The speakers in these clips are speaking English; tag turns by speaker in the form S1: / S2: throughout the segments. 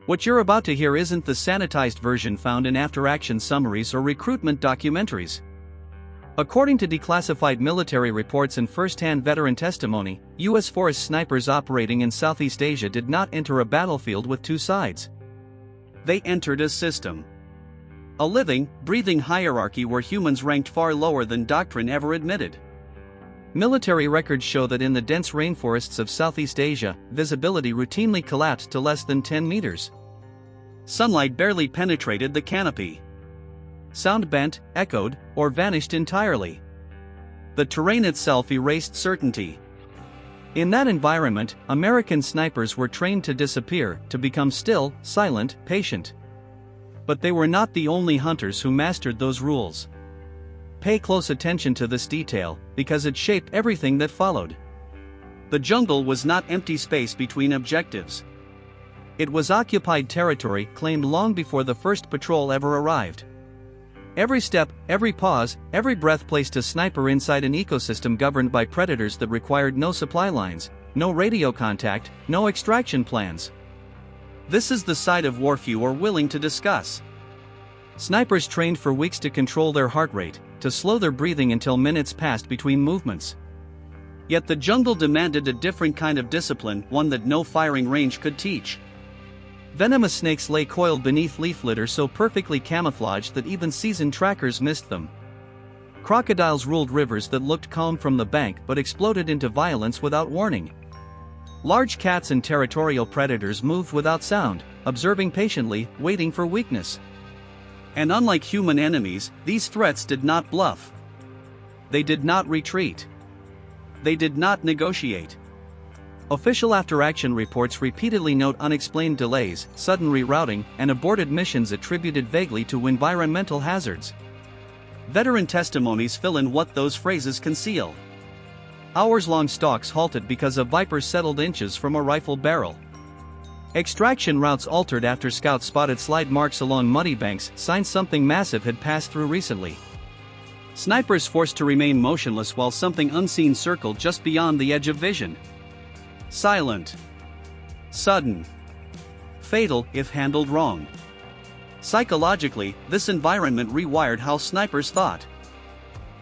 S1: What you're about to hear isn't the sanitized version found in after-action summaries or recruitment documentaries. According to declassified military reports and first-hand veteran testimony, U.S. forest snipers operating in Southeast Asia did not enter a battlefield with two sides. They entered a system. A living, breathing hierarchy where humans ranked far lower than doctrine ever admitted. Military records show that in the dense rainforests of Southeast Asia, visibility routinely collapsed to less than 10 meters. Sunlight barely penetrated the canopy. Sound bent, echoed, or vanished entirely. The terrain itself erased certainty. In that environment, American snipers were trained to disappear, to become still, silent, patient. But they were not the only hunters who mastered those rules. Pay close attention to this detail, because it shaped everything that followed. The jungle was not empty space between objectives. It was occupied territory claimed long before the first patrol ever arrived. Every step, every pause, every breath placed a sniper inside an ecosystem governed by predators that required no supply lines, no radio contact, no extraction plans. This is the side of war few are willing to discuss. Snipers trained for weeks to control their heart rate, to slow their breathing until minutes passed between movements. Yet the jungle demanded a different kind of discipline, one that no firing range could teach. Venomous snakes lay coiled beneath leaf litter so perfectly camouflaged that even seasoned trackers missed them. Crocodiles ruled rivers that looked calm from the bank but exploded into violence without warning. Large cats and territorial predators moved without sound, observing patiently, waiting for weakness. And unlike human enemies, these threats did not bluff. They did not retreat. They did not negotiate. Official after-action reports repeatedly note unexplained delays, sudden rerouting, and aborted missions attributed vaguely to environmental hazards. Veteran testimonies fill in what those phrases conceal. Hours-long stalks halted because a viper settled inches from a rifle barrel. Extraction routes altered after scouts spotted slide marks along muddy banks, signs something massive had passed through recently. Snipers forced to remain motionless while something unseen circled just beyond the edge of vision. Silent. Sudden. Fatal if handled wrong. Psychologically, this environment rewired how snipers thought.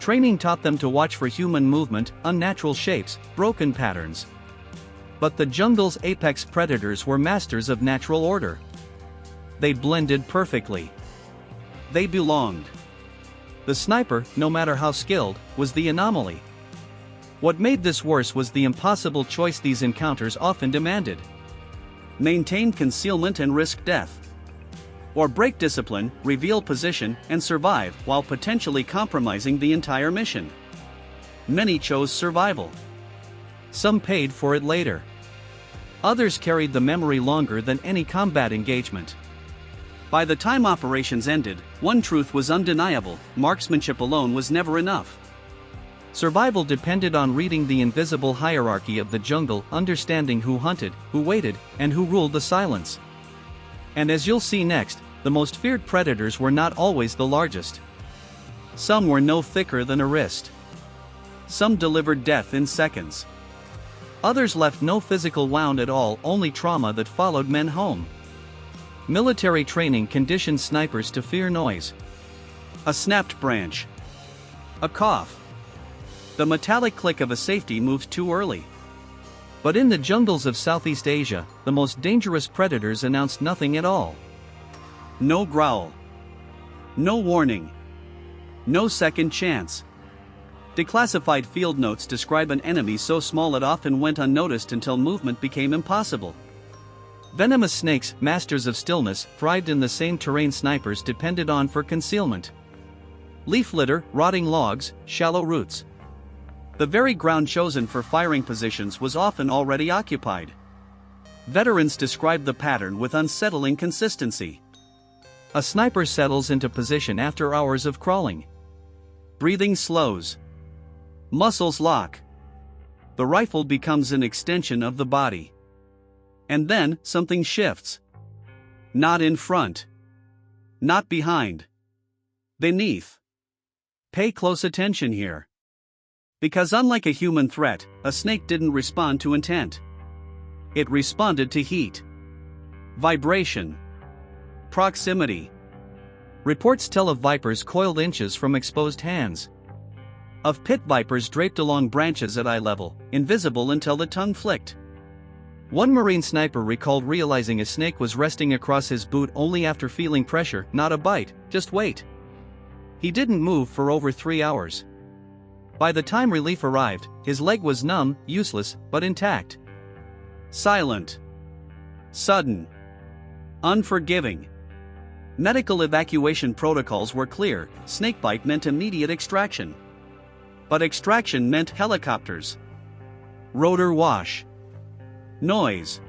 S1: Training taught them to watch for human movement, unnatural shapes, broken patterns. But the jungle's apex predators were masters of natural order. They blended perfectly. They belonged. The sniper, no matter how skilled, was the anomaly. What made this worse was the impossible choice these encounters often demanded. Maintain concealment and risk death. Or break discipline, reveal position, and survive while potentially compromising the entire mission. Many chose survival. Some paid for it later. Others carried the memory longer than any combat engagement. By the time operations ended, one truth was undeniable: marksmanship alone was never enough. Survival depended on reading the invisible hierarchy of the jungle, understanding who hunted, who waited, and who ruled the silence. And as you'll see next, the most feared predators were not always the largest. Some were no thicker than a wrist. Some delivered death in seconds. Others left no physical wound at all, only trauma that followed men home. Military training conditioned snipers to fear noise. A snapped branch. A cough. The metallic click of a safety moved too early. But in the jungles of Southeast Asia, the most dangerous predators announced nothing at all. No growl. No warning. No second chance. Declassified field notes describe an enemy so small it often went unnoticed until movement became impossible. Venomous snakes, masters of stillness, thrived in the same terrain snipers depended on for concealment. Leaf litter, rotting logs, shallow roots. The very ground chosen for firing positions was often already occupied. Veterans described the pattern with unsettling consistency. A sniper settles into position after hours of crawling. Breathing slows. Muscles lock. The rifle becomes an extension of the body. And then, something shifts. Not in front. Not behind. Beneath. Pay close attention here. Because unlike a human threat, a snake didn't respond to intent. It responded to heat. Vibration. Proximity. Reports tell of vipers coiled inches from exposed hands. Of pit vipers draped along branches at eye level, invisible until the tongue flicked. One Marine sniper recalled realizing a snake was resting across his boot only after feeling pressure, not a bite, just weight. He didn't move for over 3 hours. By the time relief arrived, his leg was numb, useless, but intact. Silent. Sudden. Unforgiving. Medical evacuation protocols were clear: snakebite meant immediate extraction. But extraction meant helicopters. Rotor wash. Noise.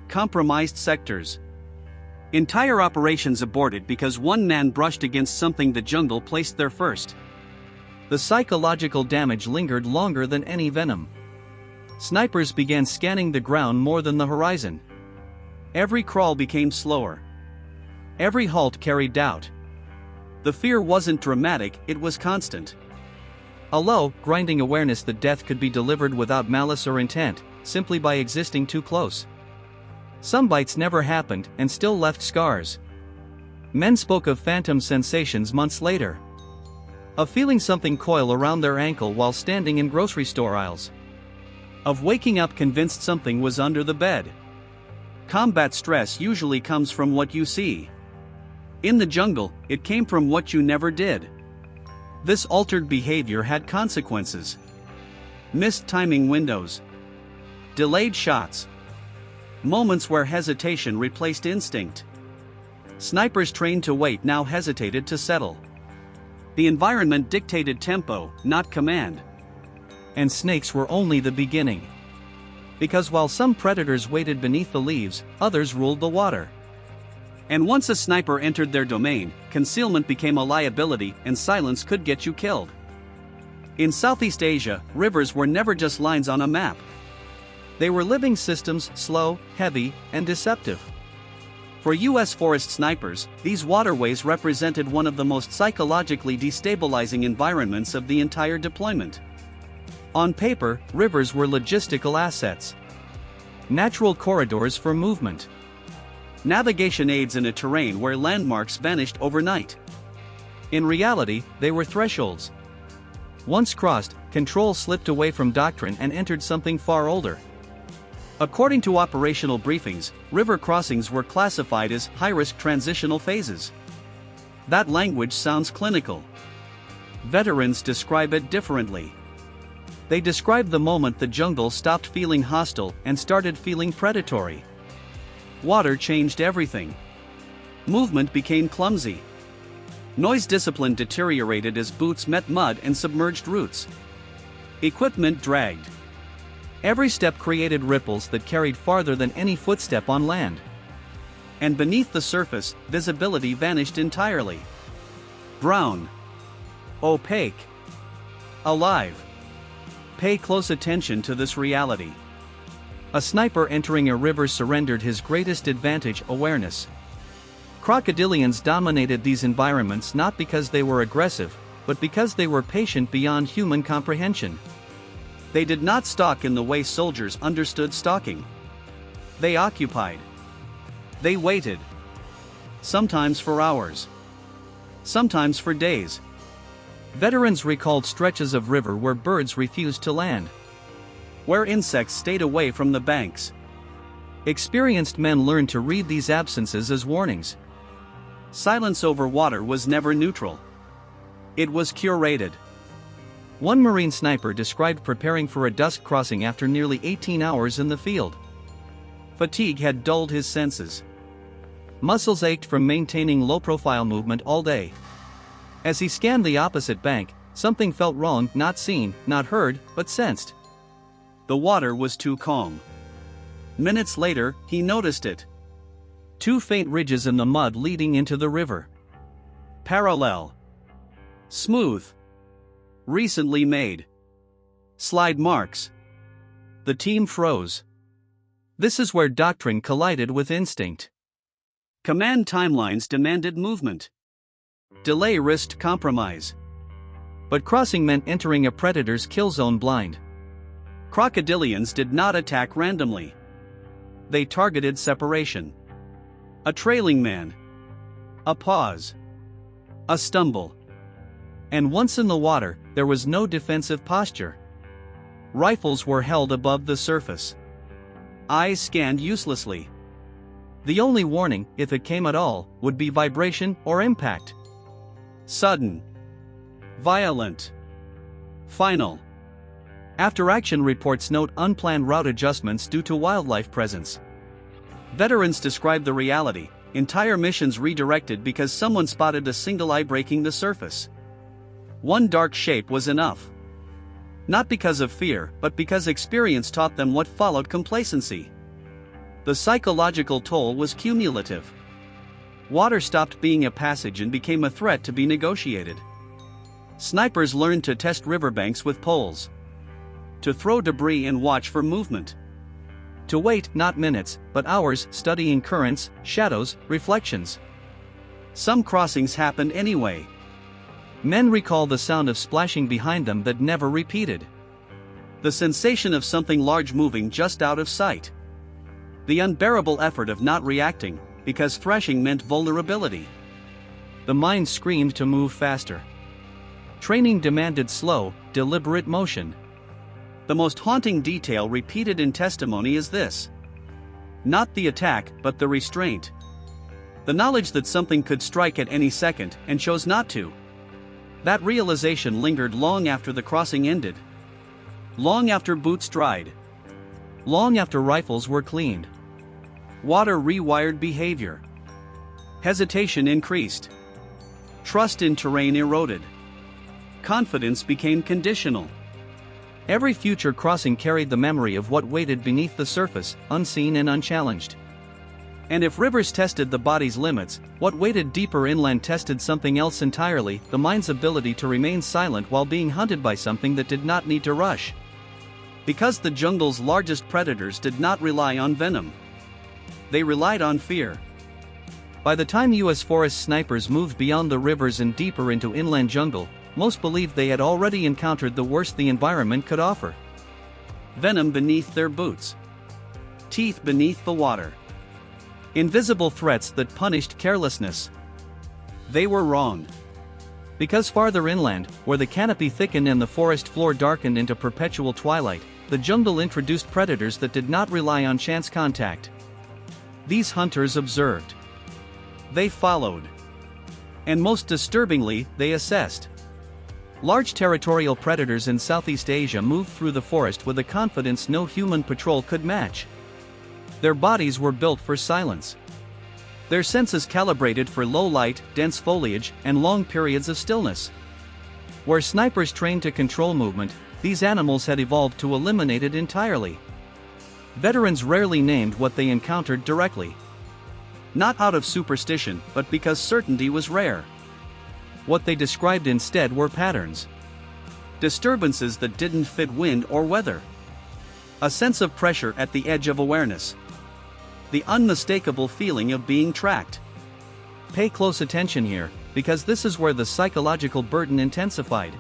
S1: Compromised sectors. Entire operations aborted because one man brushed against something the jungle placed there first. The psychological damage lingered longer than any venom. Snipers began scanning the ground more than the horizon. Every crawl became slower. Every halt carried doubt. The fear wasn't dramatic, it was constant. A low, grinding awareness that death could be delivered without malice or intent, simply by existing too close. Some bites never happened and still left scars. Men spoke of phantom sensations months later. Of feeling something coil around their ankle while standing in grocery store aisles. Of waking up convinced something was under the bed. Combat stress usually comes from what you see. In the jungle, it came from what you never did. This altered behavior had consequences. Missed timing windows. Delayed shots. Moments where hesitation replaced instinct. Snipers trained to wait now hesitated to settle. The environment dictated tempo, not command. And snakes were only the beginning. Because while some predators waited beneath the leaves, others ruled the water. And once a sniper entered their domain, concealment became a liability and silence could get you killed. In Southeast Asia, rivers were never just lines on a map. They were living systems, slow, heavy, and deceptive. For U.S. forest snipers, these waterways represented one of the most psychologically destabilizing environments of the entire deployment. On paper, rivers were logistical assets. Natural corridors for movement. Navigation aids in a terrain where landmarks vanished overnight. In reality, they were thresholds. Once crossed, control slipped away from doctrine and entered something far older. According to operational briefings, river crossings were classified as high-risk transitional phases. That language sounds clinical. Veterans describe it differently. They describe the moment the jungle stopped feeling hostile and started feeling predatory. Water changed everything. Movement became clumsy. Noise discipline deteriorated as boots met mud and submerged roots. Equipment dragged. Every step created ripples that carried farther than any footstep on land. And beneath the surface, visibility vanished entirely. Brown. Opaque. Alive. Pay close attention to this reality. A sniper entering a river surrendered his greatest advantage: awareness. Crocodilians dominated these environments not because they were aggressive, but because they were patient beyond human comprehension. They did not stalk in the way soldiers understood stalking. They occupied. They waited. Sometimes for hours. Sometimes for days. Veterans recalled stretches of river where birds refused to land. Where insects stayed away from the banks. Experienced men learned to read these absences as warnings. Silence over water was never neutral. It was curated. One Marine sniper described preparing for a dusk crossing after nearly 18 hours in the field. Fatigue had dulled his senses. Muscles ached from maintaining low-profile movement all day. As he scanned the opposite bank, something felt wrong, not seen, not heard, but sensed. The water was too calm. Minutes later, he noticed it. Two faint ridges in the mud leading into the river. Parallel. Smooth. Recently made. Slide marks. The team froze. This is where doctrine collided with instinct. Command timelines demanded movement. Delay risked compromise. But crossing meant entering a predator's kill zone blind. Crocodilians did not attack randomly. They targeted separation. A trailing man. A pause. A stumble. And once in the water, there was no defensive posture. Rifles were held above the surface. Eyes scanned uselessly. The only warning, if it came at all, would be vibration or impact. Sudden. Violent. Final. After-action reports note unplanned route adjustments due to wildlife presence. Veterans describe the reality: entire missions redirected because someone spotted a single eye breaking the surface. One dark shape was enough. Not because of fear, but because experience taught them what followed: complacency. The psychological toll was cumulative. Water stopped being a passage and became a threat to be negotiated. Snipers learned to test riverbanks with poles. To throw debris and watch for movement. To wait, not minutes, but hours, studying currents, shadows, reflections. Some crossings happened anyway. Men recall the sound of splashing behind them that never repeated. The sensation of something large moving just out of sight. The unbearable effort of not reacting, because thrashing meant vulnerability. The mind screamed to move faster. Training demanded slow, deliberate motion. The most haunting detail repeated in testimony is this. Not the attack, but the restraint. The knowledge that something could strike at any second, and chose not to. That realization lingered long after the crossing ended. Long after boots dried. Long after rifles were cleaned. Water rewired behavior. Hesitation increased. Trust in terrain eroded. Confidence became conditional. Every future crossing carried the memory of what waited beneath the surface, unseen and unchallenged. And if rivers tested the body's limits, what waited deeper inland tested something else entirely: the mind's ability to remain silent while being hunted by something that did not need to rush. Because the jungle's largest predators did not rely on venom. They relied on fear. By the time U.S. Forest snipers moved beyond the rivers and deeper into inland jungle, most believed they had already encountered the worst the environment could offer. Venom beneath their boots. Teeth beneath the water. Invisible threats that punished carelessness. They were wrong. Because farther inland, where the canopy thickened and the forest floor darkened into perpetual twilight, the jungle introduced predators that did not rely on chance contact. These hunters observed. They followed. And most disturbingly, they assessed. Large territorial predators in Southeast Asia moved through the forest with a confidence no human patrol could match. Their bodies were built for silence. Their senses calibrated for low light, dense foliage, and long periods of stillness. Where snipers trained to control movement, these animals had evolved to eliminate it entirely. Veterans rarely named what they encountered directly. Not out of superstition, but because certainty was rare. What they described instead were patterns. Disturbances that didn't fit wind or weather. A sense of pressure at the edge of awareness. The unmistakable feeling of being tracked. Pay close attention here, because this is where the psychological burden intensified.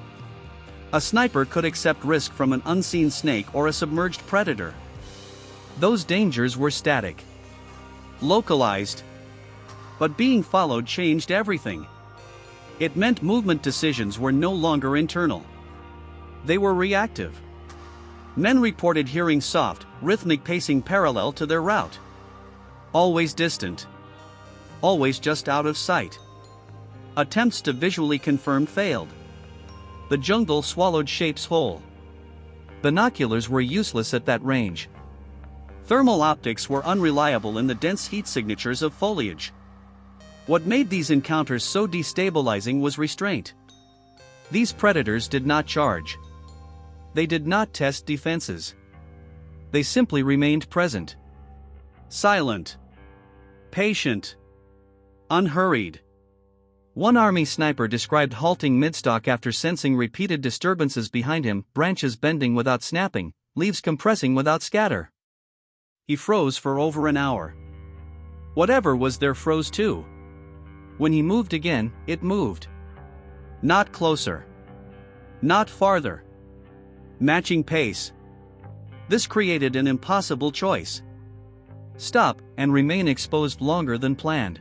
S1: A sniper could accept risk from an unseen snake or a submerged predator. Those dangers were static. Localized. But being followed changed everything. It meant movement decisions were no longer internal. They were reactive. Men reported hearing soft, rhythmic pacing parallel to their route. Always distant. Always just out of sight. Attempts to visually confirm failed. The jungle swallowed shapes whole. Binoculars were useless at that range. Thermal optics were unreliable in the dense heat signatures of foliage. What made these encounters so destabilizing was restraint. These predators did not charge. They did not test defenses. They simply remained present. Silent. Patient. Unhurried. One Army sniper described halting midstalk after sensing repeated disturbances behind him: branches bending without snapping, leaves compressing without scatter. He froze for over an hour. Whatever was there froze too. When he moved again, it moved. Not closer. Not farther. Matching pace. This created an impossible choice. stop, and remain exposed longer than planned.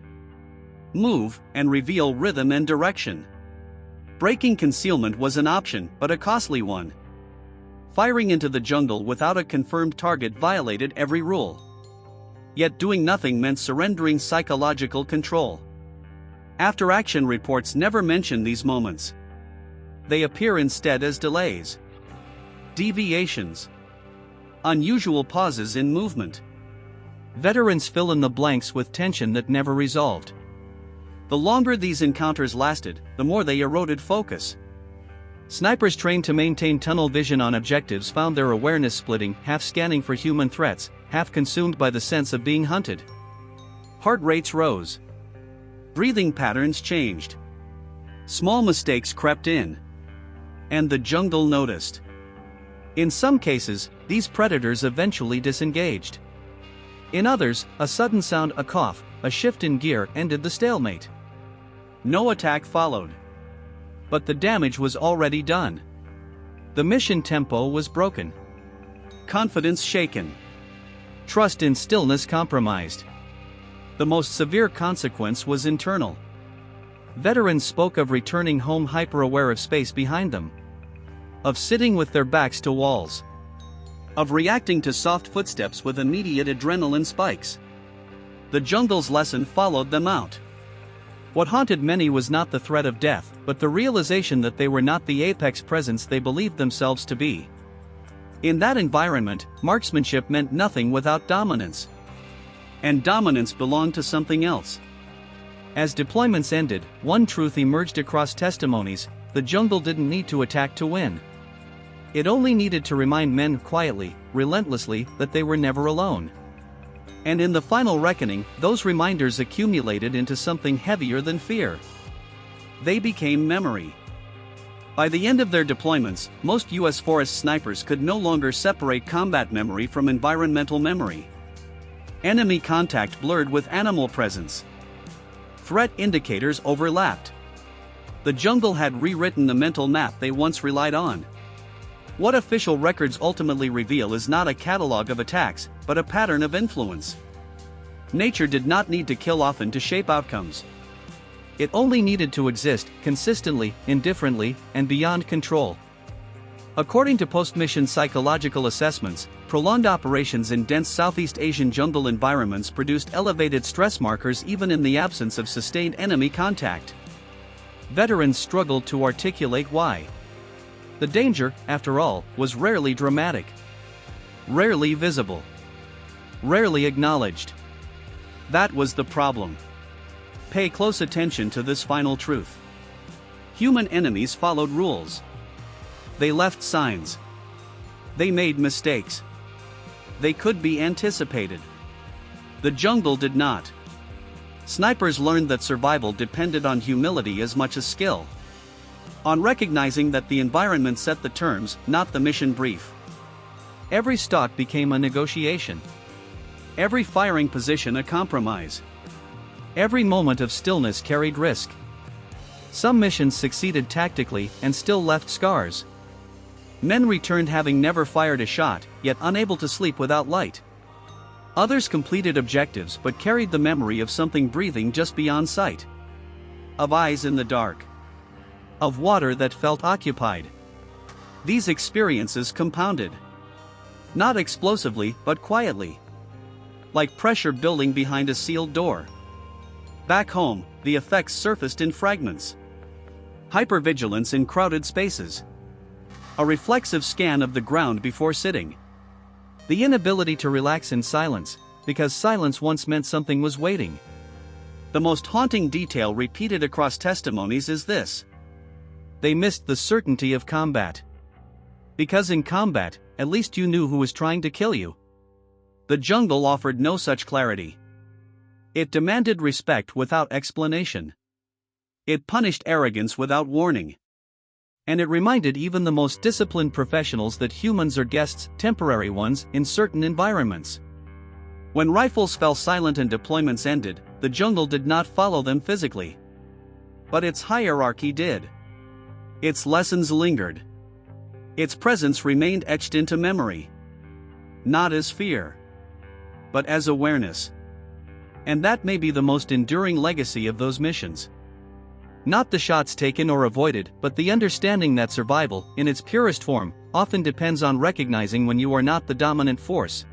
S2: Move, and reveal rhythm and direction. Breaking concealment was an option, but a costly one. Firing into the jungle without a confirmed target violated every rule. Yet doing nothing meant surrendering psychological control. After-action reports never mention these moments. They appear instead as delays, deviations, unusual pauses in movement.
S1: Veterans fill in the blanks with tension that never resolved.
S2: The longer these encounters lasted, the more they eroded focus.
S1: Snipers trained to maintain tunnel vision on objectives found their awareness splitting, half scanning for human threats, half consumed by the sense of being hunted.
S2: Heart rates rose. Breathing patterns changed. Small mistakes crept in. And the jungle noticed.
S1: In some cases, these predators eventually disengaged. In others, a sudden sound, a cough, a shift in gear ended the stalemate.
S2: No attack followed.
S1: But the damage was already done. The mission tempo was broken.
S2: Confidence shaken.
S1: Trust in stillness compromised. The most severe consequence was internal. Veterans spoke of returning home hyper-aware of space behind them, of sitting with their backs to walls,
S2: of reacting to soft footsteps with immediate adrenaline spikes. The jungle's lesson followed them out.
S1: What haunted many was not the threat of death, but the realization that they were not the apex presence they believed themselves to be. In that environment, marksmanship meant nothing without dominance.
S2: And dominance belonged to something else.
S1: As deployments ended, one truth emerged across testimonies: the jungle didn't need to attack to win. It only needed to remind men quietly, relentlessly, that they were never alone. And in the final reckoning, those reminders accumulated into something heavier than fear.
S2: They became memory. By the end of their deployments, most U.S. Forest snipers could no longer separate combat memory from environmental memory. Enemy contact blurred with animal presence. Threat indicators overlapped. The jungle had rewritten the mental map they once relied on. What official records ultimately reveal is not a catalog of attacks, but a pattern of influence. Nature did not need to kill often to shape outcomes.
S1: It only needed to exist, consistently, indifferently, and beyond control. According to post-mission psychological assessments, prolonged operations in dense Southeast Asian jungle environments produced elevated stress markers even in the absence of sustained enemy contact. Veterans struggled to articulate why. The danger, after all, was rarely dramatic, rarely visible, rarely acknowledged.
S2: That was the problem. Pay close attention to this final truth. Human enemies followed rules. They left signs. They made mistakes. They could be anticipated. The jungle did not. Snipers learned that survival depended on humility as much as skill. On recognizing that the environment set the terms, not the mission brief.
S1: Every stalk became a negotiation.
S2: Every firing position a compromise.
S1: Every moment of stillness carried risk. Some missions succeeded tactically and still left scars. Men returned having never fired a shot, yet unable to sleep without light. Others completed objectives but carried the memory of something breathing just beyond sight. Of eyes in the dark. Of water that felt occupied. These experiences compounded. Not explosively, but quietly. Like pressure building behind a sealed door. Back home, the effects surfaced in fragments. Hypervigilance in crowded spaces. A reflexive scan of the ground before sitting. The inability to relax in silence, because silence once meant something was waiting. The most haunting detail repeated across testimonies is this: they missed the certainty of combat. Because in combat, at least you knew who was trying to kill you. The jungle offered no such clarity. It demanded respect without explanation. It punished arrogance without warning. And it reminded even the most disciplined professionals that humans are guests, temporary ones, in certain environments. When rifles fell silent and deployments ended, the jungle did not follow them physically. But its hierarchy did. Its lessons lingered. Its presence remained etched into memory. Not as fear,
S2: but as awareness. And that may be the most enduring legacy of those missions. Not the shots taken or avoided, but the understanding that survival, in its purest form, often depends on recognizing when you are not the dominant force.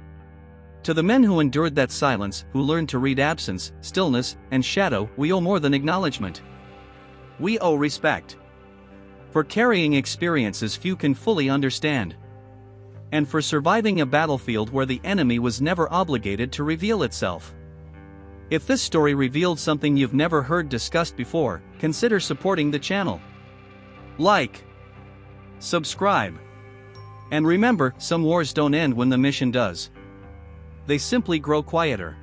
S2: To the men who endured that silence, who learned to read absence, stillness, and shadow, we owe more than acknowledgement. We owe respect. For carrying experiences few can fully understand. And for surviving a battlefield where the enemy was never obligated to reveal itself. If this story revealed something you've never heard discussed before, consider supporting the channel. Like, subscribe, and remember, some wars don't end when the mission does. They simply grow quieter.